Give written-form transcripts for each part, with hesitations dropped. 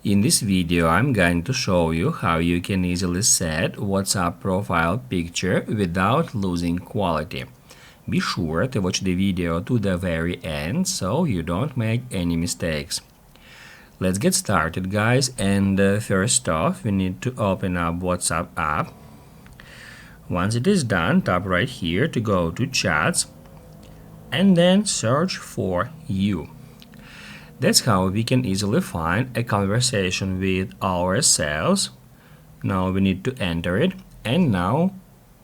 In this video, I'm going to show you how you can easily set WhatsApp profile picture without losing quality. Be sure to watch the video to the very end so you don't make any mistakes. Let's get started, guys, and first off we need to open up WhatsApp app. Once it is done, tap right here to go to chats and then search for you. That's how we can easily find a conversation with ourselves. Now we need to enter it, and now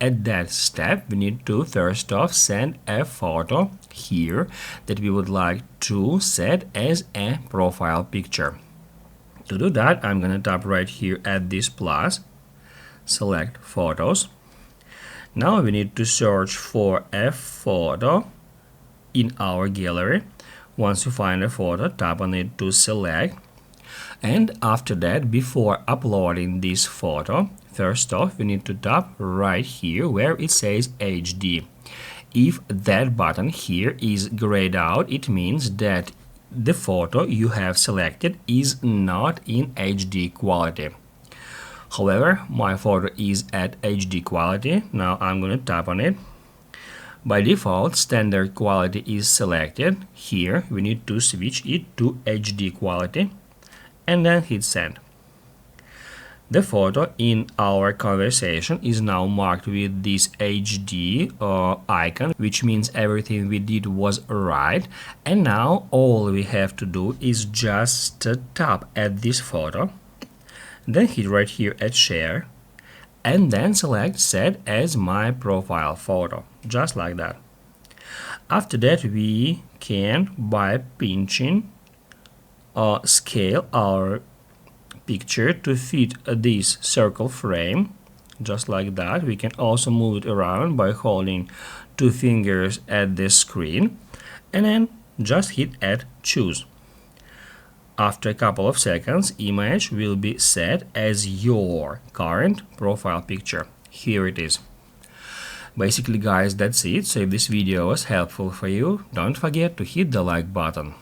at that step we need to first off send a photo here that we would like to set as a profile picture. To do that, I'm gonna tap right here at this plus, select photos. Now we need to search for a photo in our gallery. Once you find a photo, tap on it to select, and after that, before uploading this photo, first off we need to tap right here where it says HD. If that button here is grayed out, it means that the photo you have selected is not in HD quality. However, my photo is at HD quality. Now I'm going to tap on it. By default, standard quality is selected. Here we need to switch it to HD quality and then hit send. The photo in our conversation is now marked with this HD icon, which means everything we did was right. And now all we have to do is just tap at this photo, then hit right here at share, and then select set as my profile photo, just like that. After that, we can, by pinching, scale our picture to fit this circle frame, just like that. We can also move it around by holding two fingers at the screen and then just hit add choose. After a couple of seconds, image will be set as your current profile picture. Here it is. Basically, guys, that's it. So if this video was helpful for you, don't forget to hit the like button.